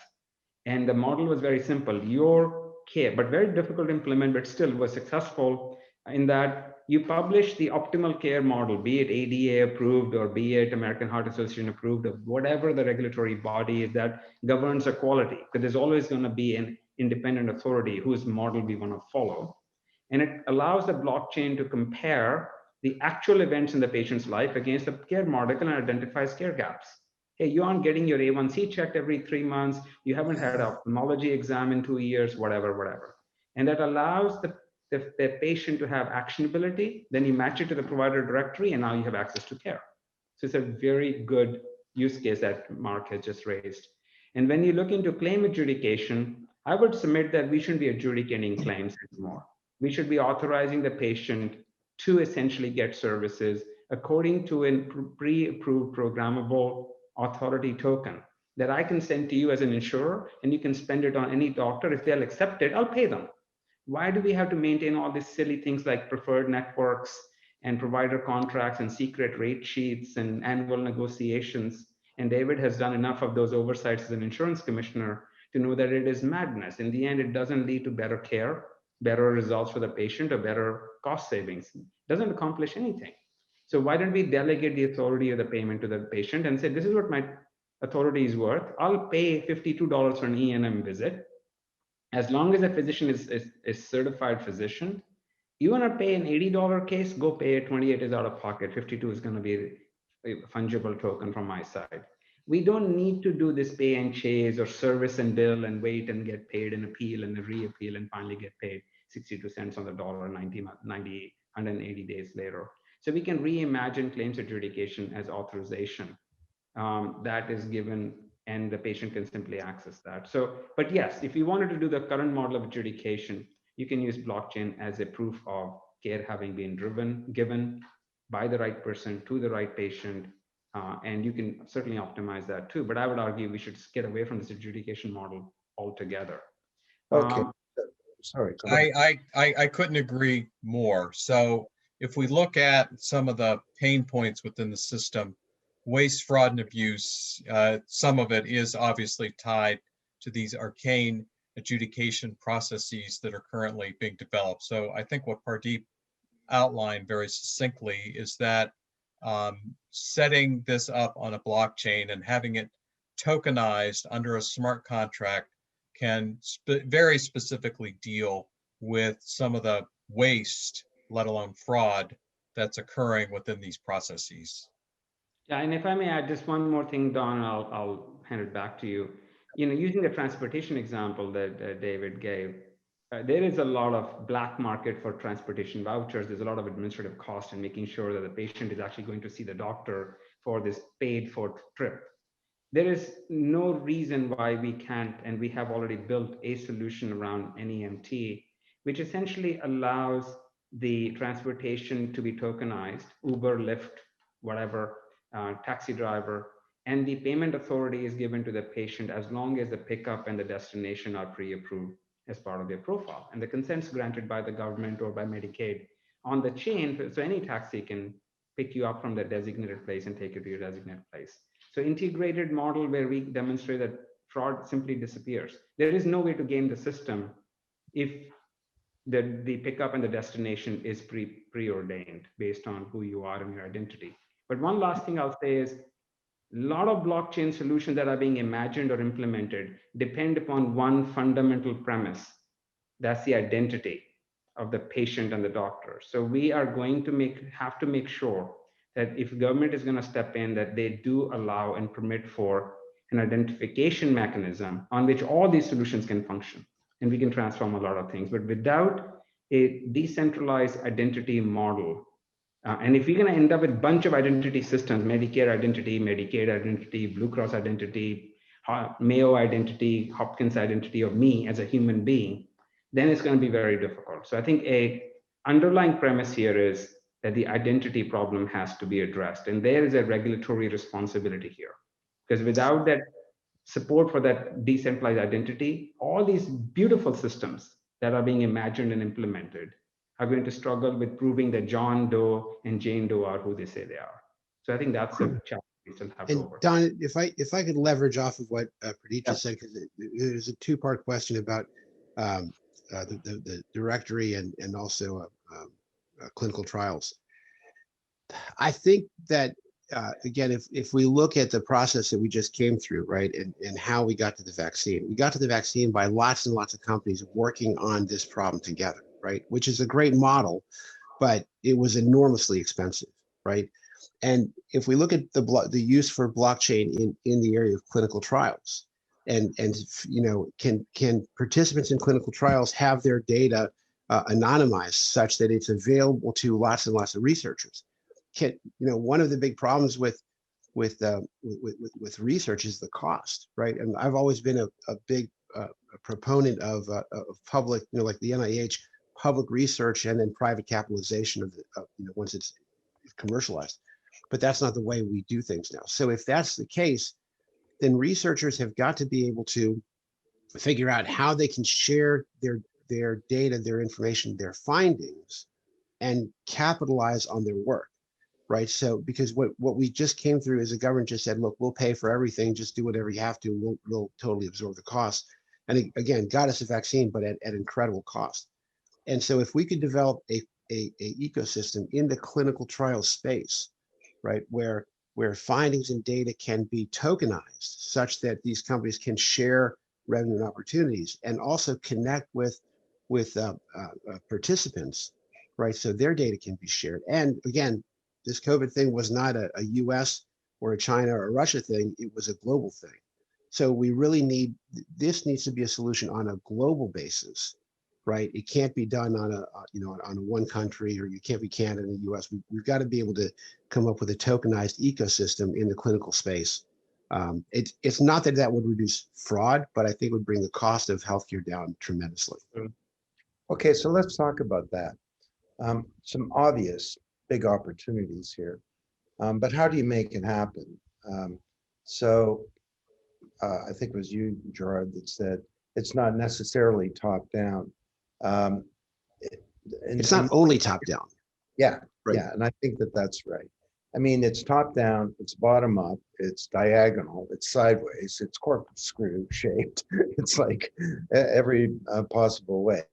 And the model was very simple. Your care, but very difficult to implement, but still was successful in that you publish the optimal care model, be it ADA approved or be it American Heart Association approved, or whatever the regulatory body is that governs the quality, because there's always going to be an independent authority whose model we want to follow. And it allows the blockchain to compare the actual events in the patient's life against the care model and identifies care gaps. Hey, you aren't getting your A1C checked every 3 months. You haven't had an ophthalmology exam in 2 years, whatever. And that allows the patient to have actionability. Then you match it to the provider directory, and now you have access to care. So it's a very good use case that Mark has just raised. And when you look into claim adjudication, I would submit that we shouldn't be adjudicating claims anymore. We should be authorizing the patient to essentially get services according to a pre-approved programmable authority token that I can send to you as an insurer, and you can spend it on any doctor. If they'll accept it, I'll pay them. Why do we have to maintain all these silly things like preferred networks and provider contracts and secret rate sheets and annual negotiations? And David has done enough of those oversights as an insurance commissioner to know that it is madness. In the end, it doesn't lead to better care, better results for the patient, or better cost savings. It doesn't accomplish anything. So why don't we delegate the authority of the payment to the patient and say, this is what my authority is worth. I'll pay $52 for an E&M visit. As long as a physician is a certified physician, you want to pay an $80 case, go pay it. 28 is out of pocket. 52 is going to be a fungible token from my side. We don't need to do this pay and chase or service and bill and wait and get paid and appeal and reappeal and finally get paid 62 cents on the dollar 180 days later. So we can reimagine claims adjudication as authorization that is given, and the patient can simply access that. So, but yes, if you wanted to do the current model of adjudication, you can use blockchain as a proof of care having been given by the right person to the right patient. And you can certainly optimize that too. But I would argue we should get away from this adjudication model altogether. Okay, sorry, go ahead. I couldn't agree more. So if we look at some of the pain points within the system, waste, fraud, and abuse, some of it is obviously tied to these arcane adjudication processes that are currently being developed. So I think what Pardeep outlined very succinctly is that setting this up on a blockchain and having it tokenized under a smart contract can very specifically deal with some of the waste, let alone fraud, that's occurring within these processes. Yeah, and if I may add just one more thing, Don, I'll hand it back to you. Using the transportation example that David gave, there is a lot of black market for transportation vouchers. There's a lot of administrative cost in making sure that the patient is actually going to see the doctor for this paid for trip. There is no reason why we can't, and we have already built a solution around NEMT, which essentially allows the transportation to be tokenized, Uber, Lyft, whatever, taxi driver, and the payment authority is given to the patient as long as the pickup and the destination are pre-approved as part of their profile. And the consent's granted by the government or by Medicaid on the chain, so any taxi can pick you up from the designated place and take you to your designated place. So integrated model where we demonstrate that fraud simply disappears. There is no way to game the system if the pickup and the destination is preordained based on who you are and your identity. But one last thing I'll say is a lot of blockchain solutions that are being imagined or implemented depend upon one fundamental premise. That's the identity of the patient and the doctor. So we are going to have to make sure that if government is going to step in, that they do allow and permit for an identification mechanism on which all these solutions can function. And we can transform a lot of things. But without a decentralized identity model, and if you're going to end up with a bunch of identity systems, Medicare identity, Medicaid identity, Blue Cross identity, Mayo identity, Hopkins identity of me as a human being, then it's going to be very difficult. So I think a underlying premise here is that the identity problem has to be addressed. And there is a regulatory responsibility here. Because without that support for that decentralized identity, all these beautiful systems that are being imagined and implemented are going to struggle with proving that John Doe and Jane Doe are who they say they are. So I think that's a challenge we still have to And overcome. Don, if I could leverage off of what Pradeep Yeah. just said, because there's a two-part question about the directory and also clinical trials. I think that again, if we look at the process that we just came through, right, and how we got to the vaccine by lots and lots of companies working on this problem together, right, which is a great model, but it was enormously expensive, right? And if we look at the use for blockchain in the area of clinical trials, and can participants in clinical trials have their data anonymized such that it's available to lots and lots of researchers? One of the big problems with research is the cost, right? And I've always been a big proponent of public, like the NIH, public research and then private capitalization of once it's commercialized. But that's not the way we do things now. So if that's the case, then researchers have got to be able to figure out how they can share their data, their information, their findings, and capitalize on their work, right? So because what we just came through is the government just said, look, we'll pay for everything, just do whatever you have to, we'll totally absorb the cost. And again, got us a vaccine, but at incredible cost. And so if we could develop a ecosystem in the clinical trial space, right, where findings and data can be tokenized such that these companies can share revenue and opportunities and also connect with participants, right, so their data can be shared. And again, this COVID thing was not a US or a China or a Russia thing, it was a global thing. So we really this needs to be a solution on a global basis, right? It can't be done on a, on a one country, or you can't be Canada and the US. We've got to be able to come up with a tokenized ecosystem in the clinical space. It's not that that would reduce fraud, but I think it would bring the cost of healthcare down tremendously. Okay, so let's talk about that. Some obvious big opportunities here, but how do you make it happen? So I think it was you, Gerard, that said it's not necessarily top down. It's not only top down. Yeah, Right. yeah, and I think that that's right. I mean, it's top down, it's bottom up, it's diagonal, it's sideways, it's corkscrew shaped. It's like every possible way.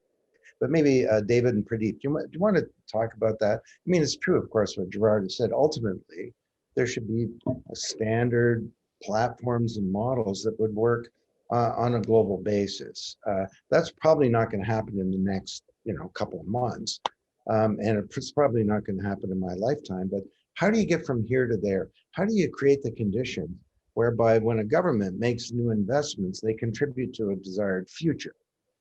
But maybe David and Pradeep, do you want to talk about that? I mean, it's true, of course, what Gerard has said. Ultimately, there should be a standard platforms and models that would work on a global basis. That's probably not going to happen in the next, couple of months, and it's probably not going to happen in my lifetime. But how do you get from here to there? How do you create the conditions whereby when a government makes new investments, they contribute to a desired future,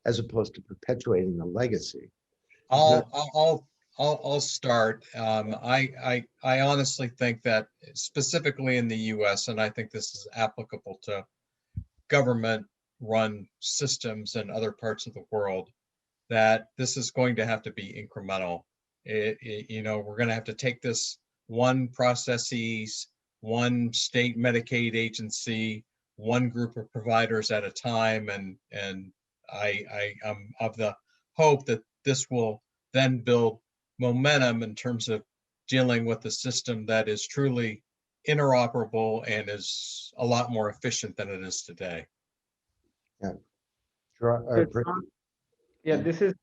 as opposed to perpetuating the legacy? I'll start. I honestly think that specifically in the US, and I think this is applicable to government-run systems in other parts of the world, that this is going to have to be incremental. We're going to have to take this one processes, one state Medicaid agency, one group of providers at a time, and I am of the hope that this will then build momentum in terms of dealing with a system that is truly interoperable and is a lot more efficient than it is today. Yeah. Yeah, this is,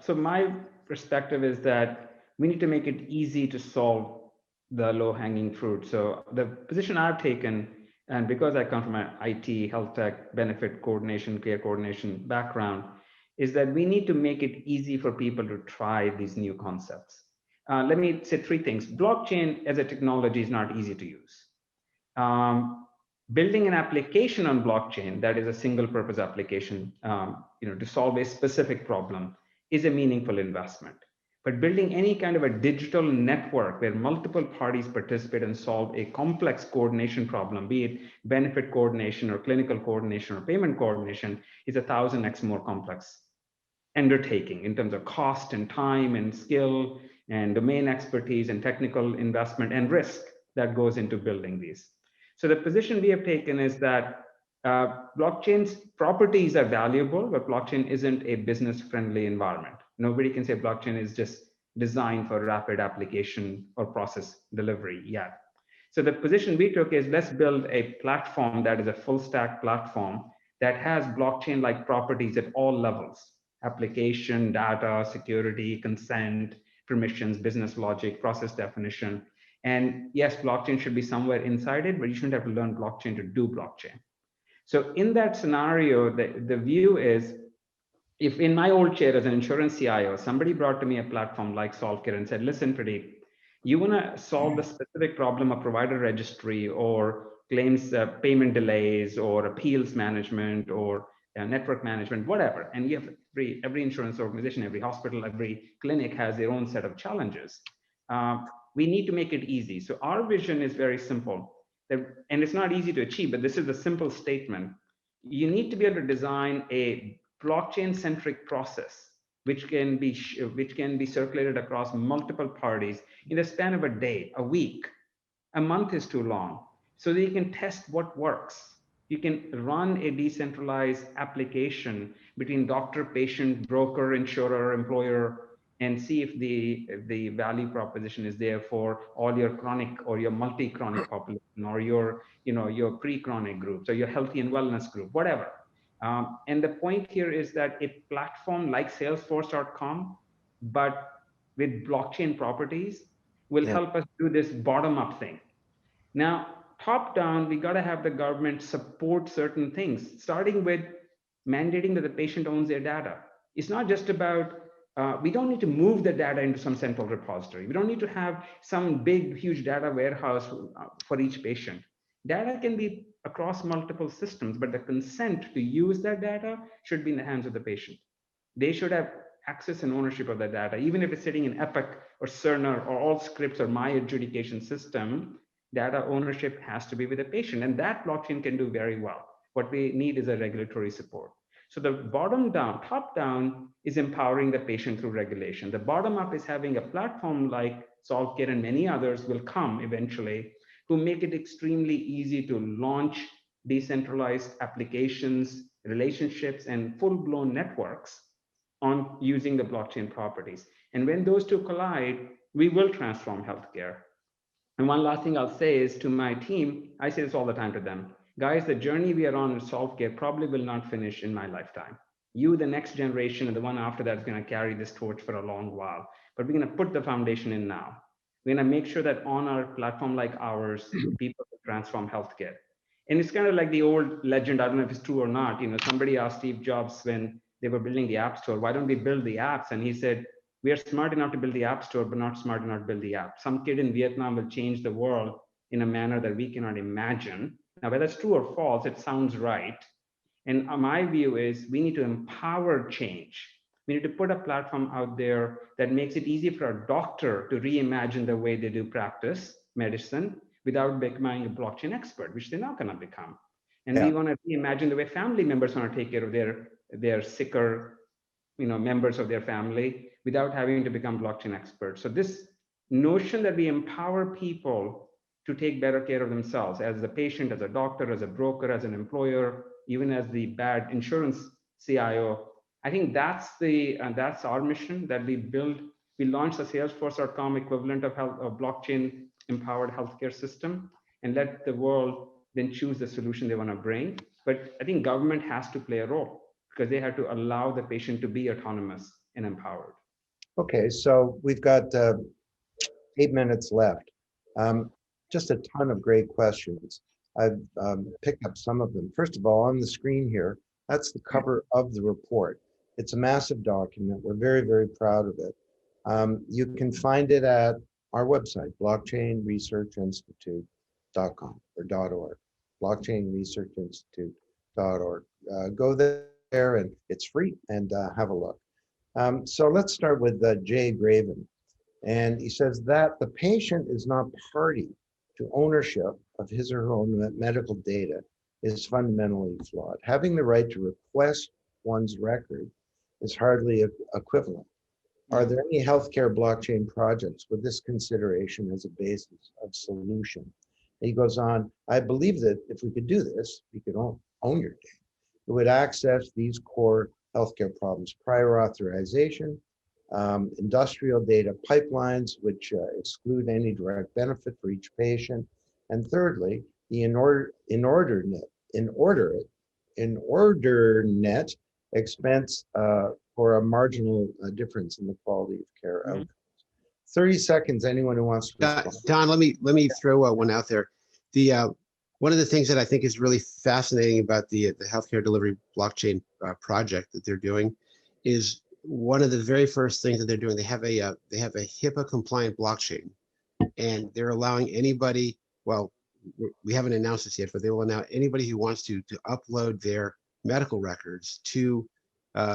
so my perspective is that we need to make it easy to solve the low-hanging fruit. So the position I've taken, and because I come from an IT, health tech, benefit coordination, care coordination background, is that we need to make it easy for people to try these new concepts. Let me say three things. Blockchain as a technology is not easy to use. Building an application on blockchain that is a single purpose application to solve a specific problem is a meaningful investment. But building any kind of a digital network where multiple parties participate and solve a complex coordination problem, be it benefit coordination or clinical coordination or payment coordination, is 1,000x more complex undertaking in terms of cost and time and skill and domain expertise and technical investment and risk that goes into building these. So the position we have taken is that blockchain's properties are valuable, but blockchain isn't a business-friendly environment. Nobody can say blockchain is just designed for rapid application or process delivery yet. So the position we took is let's build a platform that is a full stack platform that has blockchain-like properties at all levels: application, data, security, consent, permissions, business logic, process definition. And yes, blockchain should be somewhere inside it, but you shouldn't have to learn blockchain to do blockchain. So in that scenario, the view is, if in my old chair as an insurance CIO, somebody brought to me a platform like SelfCare and said, listen, Pradeep, you want to solve the specific problem of provider registry or claims payment delays or appeals management or network management, whatever. And you have every insurance organization, every hospital, every clinic has their own set of challenges. We need to make it easy. So our vision is very simple, and it's not easy to achieve, but this is a simple statement. You need to be able to design a blockchain-centric process which can be circulated across multiple parties in the span of a day, a week. A month is too long, so that you can test what works. You can run a decentralized application between doctor, patient, broker, insurer, employer, and see if the value proposition is there for all your chronic or your multi-chronic population or your pre-chronic groups or your healthy and wellness group, whatever. And the point here is that a platform like Salesforce.com, but with blockchain properties, will help us do this bottom-up thing. Now, top-down, we got to have the government support certain things, starting with mandating that the patient owns their data. It's not just about, we don't need to move the data into some central repository. We don't need to have some big, huge data warehouse for each patient. Data can be across multiple systems, but the consent to use that data should be in the hands of the patient. They should have access and ownership of the data, even if it's sitting in Epic or Cerner or all scripts or my adjudication system, data ownership has to be with the patient. And that blockchain can do very well. What we need is a regulatory support. So the bottom down, top down is empowering the patient through regulation. The bottom up is having a platform like SelfCare and many others will come eventually to make it extremely easy to launch decentralized applications, relationships, and full-blown networks on using the blockchain properties. And when those two collide, we will transform healthcare. And one last thing I'll say is to my team, I say this all the time to them, guys, the journey we are on in SelfCare probably will not finish in my lifetime. You, the next generation, and the one after that is going to carry this torch for a long while. But we're going to put the foundation in now. We're going to make sure that on our platform like ours, people will transform healthcare. And it's kind of like the old legend, I don't know if it's true or not. You know, somebody asked Steve Jobs when they were building the App Store, why don't we build the apps? And he said, we are smart enough to build the App Store, but not smart enough to build the app. Some kid in Vietnam will change the world in a manner that we cannot imagine. Now, whether it's true or false, it sounds right. And my view is we need to empower change. We need to put a platform out there that makes it easy for a doctor to reimagine the way they do practice medicine without becoming a blockchain expert, which they're not going to become. And we want to reimagine the way family members want to take care of their sicker, members of their family without having to become blockchain experts. So this notion that we empower people to take better care of themselves as a patient, as a doctor, as a broker, as an employer, even as the bad insurance CIO, I think that's our mission that we build. We launched the Salesforce.com equivalent of blockchain empowered healthcare system and let the world then choose the solution they want to bring. But I think government has to play a role because they have to allow the patient to be autonomous and empowered. Okay, so we've got 8 minutes left. Just a ton of great questions. I've picked up some of them. First of all, on the screen here, that's the cover of the report. It's a massive document. We're very, very proud of it. You can find it at our website, blockchainresearchinstitute.com or .org, blockchainresearchinstitute.org. Go there and it's free and have a look. So let's start with Jay Graven. And he says that the patient is not party to ownership of his or her own medical data is fundamentally flawed. Having the right to request one's record is hardly equivalent. Are there any healthcare blockchain projects with this consideration as a basis of solution? And he goes on, I believe that if we could do this, we could own your data. It would access these core healthcare problems: prior authorization, industrial data pipelines, which exclude any direct benefit for each patient, and thirdly, the inordinate expense for a marginal difference in the quality of care outcomes. 30 seconds. Anyone who wants to respond. Don, let me throw one out there. The one of the things that I think is really fascinating about the healthcare delivery blockchain project that they're doing is one of the very first things that they're doing. They have a HIPAA compliant blockchain, and they're allowing anybody. Well, we haven't announced this yet, but they will allow anybody who wants to upload their medical records to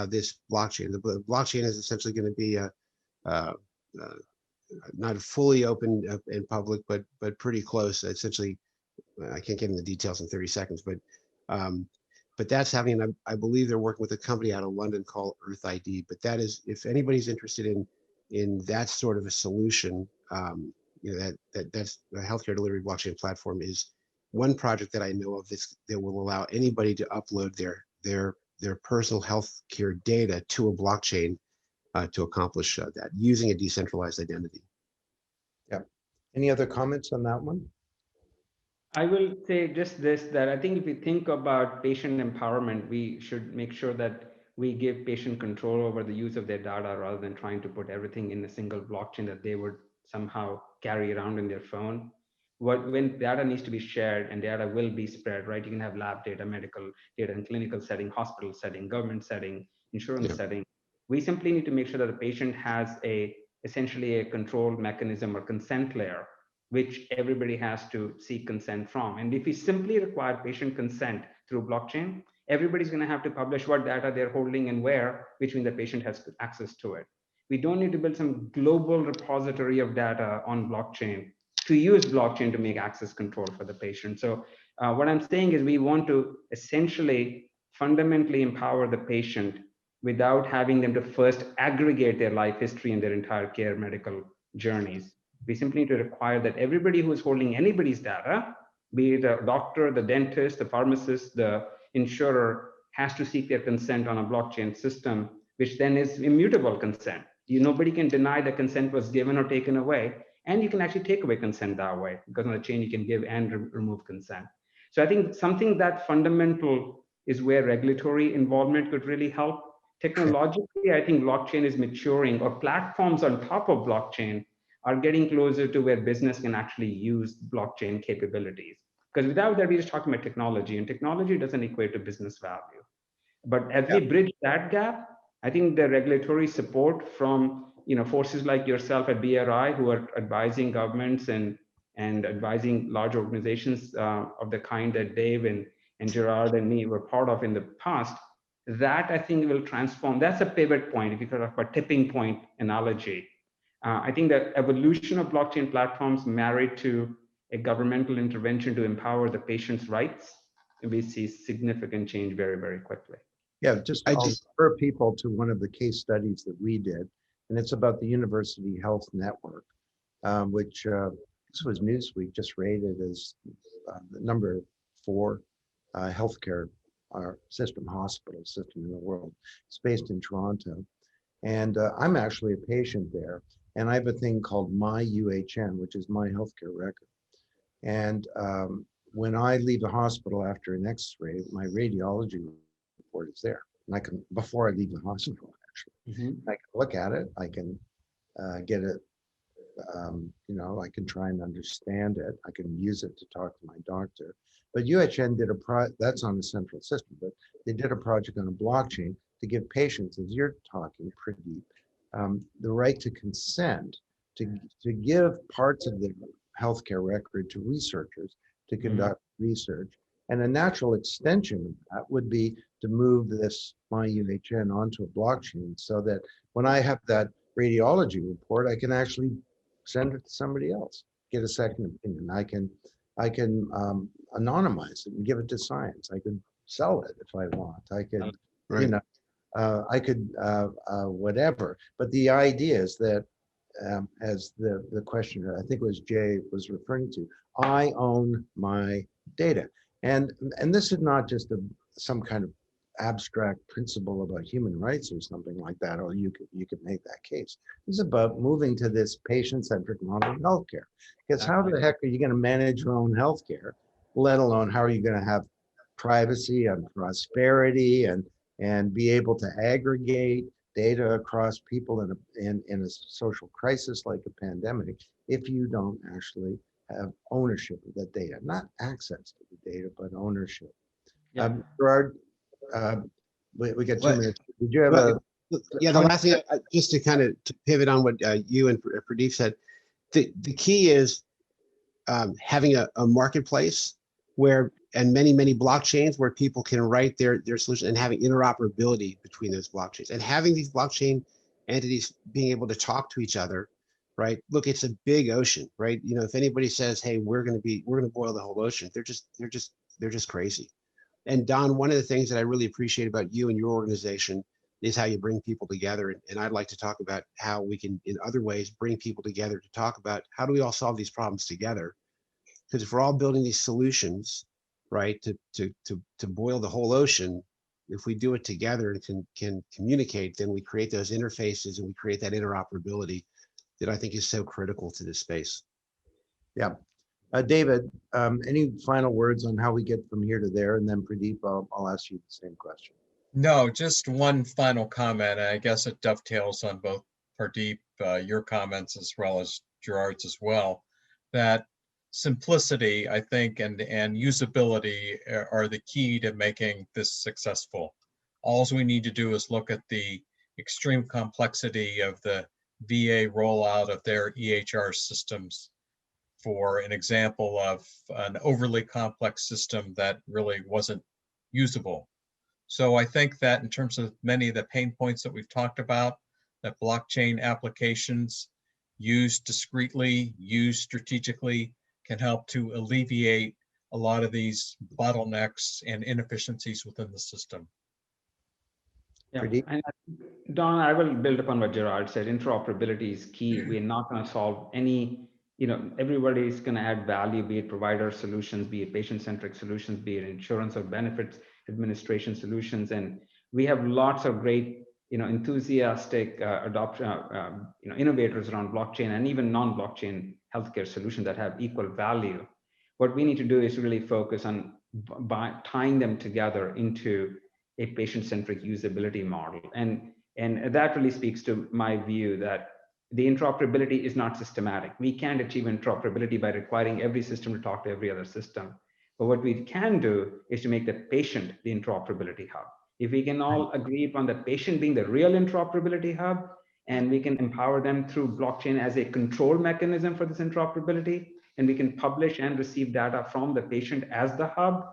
this blockchain. The blockchain is essentially going to be not fully open in public, but pretty close. Essentially, I can't get into the details in 30 seconds, but that's happening. I believe they're working with a company out of London called Earth ID. But that is, if anybody's interested in that sort of a solution, that's the healthcare delivery blockchain platform is one project that I know of that will allow anybody to upload their personal healthcare data to a blockchain to accomplish that using a decentralized identity. Yeah. Any other comments on that one? I will say just this, that I think if we think about patient empowerment, we should make sure that we give patient control over the use of their data rather than trying to put everything in a single blockchain that they would somehow carry around in their phone. When data needs to be shared and data will be spread, right? You can have lab data, medical data in clinical setting, hospital setting, government setting, insurance setting. We simply need to make sure that the patient has essentially a control mechanism or consent layer, which everybody has to seek consent from. And if we simply require patient consent through blockchain, everybody's going to have to publish what data they're holding and where, which means the patient has access to it. We don't need to build some global repository of data on blockchain to use blockchain to make access control for the patient. So what I'm saying is we want to essentially fundamentally empower the patient without having them to first aggregate their life history and their entire care medical journeys. We simply need to require that everybody who is holding anybody's data, be it a doctor, the dentist, the pharmacist, the insurer, has to seek their consent on a blockchain system, which then is immutable consent. Nobody can deny the consent was given or taken away. And you can actually take away consent that way, because on the chain you can give and remove consent. So I think something that fundamental is where regulatory involvement could really help. Technologically, I think blockchain is maturing, or platforms on top of blockchain are getting closer to where business can actually use blockchain capabilities. Because without that, we're just talking about technology, and technology doesn't equate to business value. But as we bridge that gap, I think the regulatory support from forces like yourself at BRI, who are advising governments and advising large organizations of the kind that Dave and Gerard and me were part of in the past, that I think will transform. That's a pivot point. If you talk about tipping point analogy, I think that evolution of blockchain platforms married to a governmental intervention to empower the patient's rights, we see significant change very, very quickly. Yeah, I'll refer people to one of the case studies that we did, and it's about the University Health Network, which this was Newsweek just rated as the number 4 healthcare hospital system in the world. It's based in Toronto, and I'm actually a patient there, and I have a thing called My UHN, which is my healthcare record. And when I leave the hospital after an X-ray, my radiology report is there, and I can, before I leave the hospital, actually, I can look at it. I can get it. I can try and understand it. I can use it to talk to my doctor. But UHN did that's on a central system, but they did a project on a blockchain to give patients, as you're talking, Pradeep, the right to consent to give parts of their healthcare record to researchers to conduct research. And a natural extension of that would be to move this My UHN onto a blockchain, so that when I have that radiology report, I can actually send it to somebody else, get a second opinion. I can anonymize it and give it to science. I could sell it if I want. I could, I could whatever. But the idea is that, as the questioner, I think it was Jay, was referring to, I own my data. And this is not just some kind of abstract principle about human rights or something like that, or you could make that case. This is about moving to this patient-centric model of healthcare. Because how the heck are you going to manage your own healthcare, let alone how are you going to have privacy and prosperity and be able to aggregate data across people in a social crisis like a pandemic if you don't actually have ownership of that data, not access to the data, but ownership. Gerard, we got 2 minutes. Did you have the last thing, just to kind of pivot on what you and Pradeep said, the key is having a marketplace and many blockchains where people can write their solution, and having interoperability between those blockchains, and having these blockchain entities being able to talk to each other, right? Look, it's a big ocean, right? If anybody says, hey, we're going to boil the whole ocean, they're just crazy. And Don, one of the things that I really appreciate about you and your organization is how you bring people together. And I'd like to talk about how we can, in other ways, bring people together to talk about how do we all solve these problems together? Because if we're all building these solutions, right, to boil the whole ocean, if we do it together and can communicate, then we create those interfaces and we create that interoperability that I think is so critical to this space. Yeah. David, any final words on how we get from here to there? And then Pradeep, I'll ask you the same question. No, just one final comment. I guess it dovetails on both Pradeep, your comments, as well as Gerard's as well, that simplicity, I think, and usability are the key to making this successful. All we need to do is look at the extreme complexity of the VA rollout of their EHR systems for an example of an overly complex system that really wasn't usable. So I think that in terms of many of the pain points that we've talked about, that blockchain applications used discreetly, used strategically, can help to alleviate a lot of these bottlenecks and inefficiencies within the system. Yeah, Pradeep? and Don, I will build upon what Gerard said. Interoperability is key. We're not going to solve any, everybody is going to add value, be it provider solutions, be it patient-centric solutions, be it insurance or benefits administration solutions. And we have lots of great, enthusiastic adoption, innovators around blockchain and even non-blockchain healthcare solutions that have equal value. What we need to do is really focus on tying them together into a patient-centric usability model. And that really speaks to my view that the interoperability is not systematic. We can't achieve interoperability by requiring every system to talk to every other system. But what we can do is to make the patient the interoperability hub. If we can all agree upon the patient being the real interoperability hub, and we can empower them through blockchain as a control mechanism for this interoperability, and we can publish and receive data from the patient as the hub,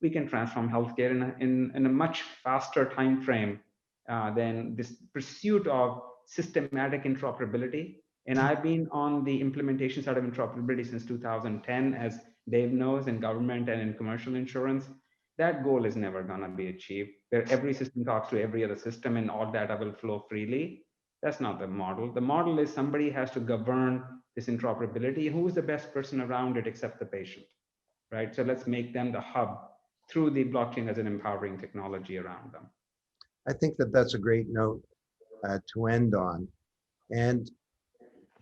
we can transform healthcare in a much faster time frame than this pursuit of systematic interoperability. And I've been on the implementation side of interoperability since 2010, as Dave knows, in government and in commercial insurance. That goal is never going to be achieved, where every system talks to every other system and all data will flow freely. That's not the model. The model is somebody has to govern this interoperability. Who's the best person around it except the patient, right? So let's make them the hub through the blockchain as an empowering technology around them. I think that that's a great note to end on. And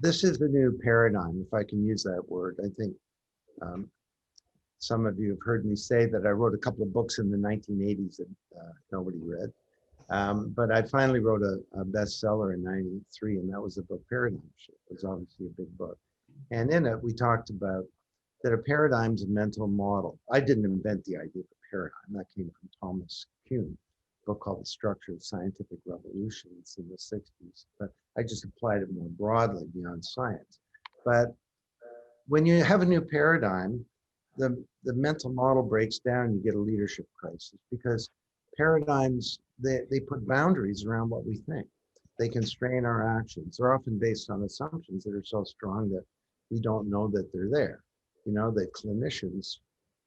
this is the new paradigm, if I can use that word. I think some of you have heard me say that I wrote a couple of books in the 1980s that nobody read. But I finally wrote a bestseller in 93, and that was the book Paradigm Shift. It was obviously a big book. And in it, we talked about that a paradigm's a mental model. I didn't invent the idea of a paradigm. That came from Thomas Kuhn, a book called The Structure of Scientific Revolutions in the 60s. But I just applied it more broadly beyond science. But when you have a new paradigm, the mental model breaks down, you get a leadership crisis, because paradigms, they put boundaries around what we think. They constrain our actions. They're often based on assumptions that are so strong that we don't know that they're there. That clinicians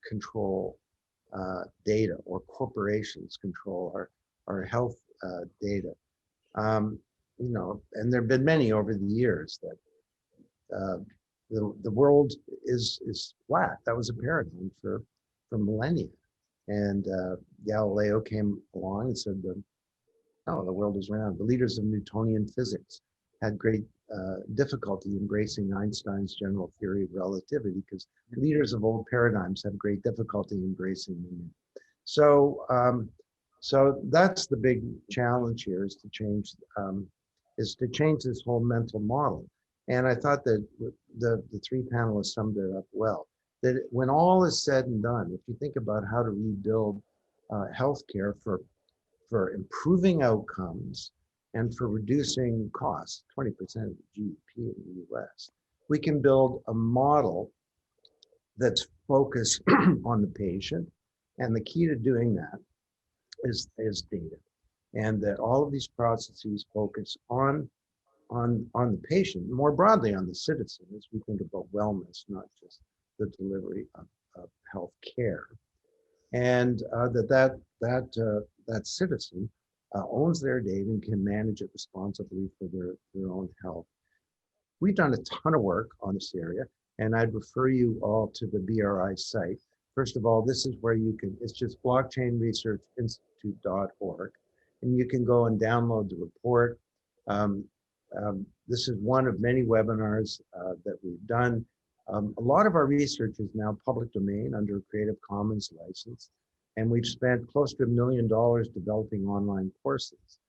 control data, or corporations control our health data. And there have been many over the years that the world is flat. That was a paradigm for millennia. And Galileo came along and said, the world is round. The leaders of Newtonian physics had great difficulty embracing Einstein's general theory of relativity, because leaders of old paradigms have great difficulty embracing them. So that's the big challenge here, is to change this whole mental model. And I thought that the three panelists summed it up well. That when all is said and done, if you think about how to rebuild healthcare for improving outcomes and for reducing costs, 20% of the GDP in the US, we can build a model that's focused on the patient. And the key to doing that is data. And that all of these processes focus on the patient, more broadly on the citizen, as we think about wellness, not just the delivery of health care. And that citizen owns their data and can manage it responsibly for their own health. We've done a ton of work on this area, and I'd refer you all to the BRI site. First of all, this is where it's just blockchainresearchinstitute.org, and you can go and download the report. This is one of many webinars that we've done. A lot of our research is now public domain under a Creative Commons license, and we've spent close to $1 million developing online courses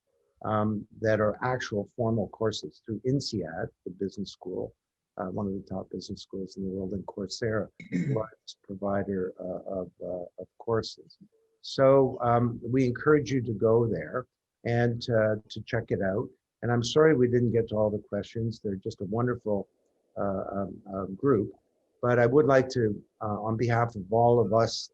that are actual formal courses through INSEAD, the business school, one of the top business schools in the world, and Coursera, the largest provider of courses. So we encourage you to go there and to check it out. And I'm sorry we didn't get to all the questions. They're just a wonderful group. But I would like to, on behalf of all of us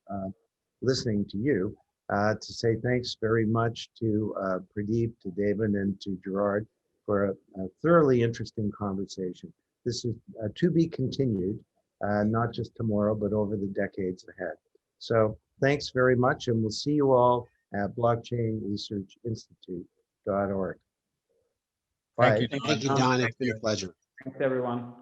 listening to you, to say thanks very much to Pradeep, to David, and to Gerard for a thoroughly interesting conversation. This is to be continued, not just tomorrow, but over the decades ahead. So thanks very much, and we'll see you all at blockchainresearchinstitute.org. Thank Bye. you, Don. Thank you, Don. It's Thank been you. a pleasure. Thanks, everyone.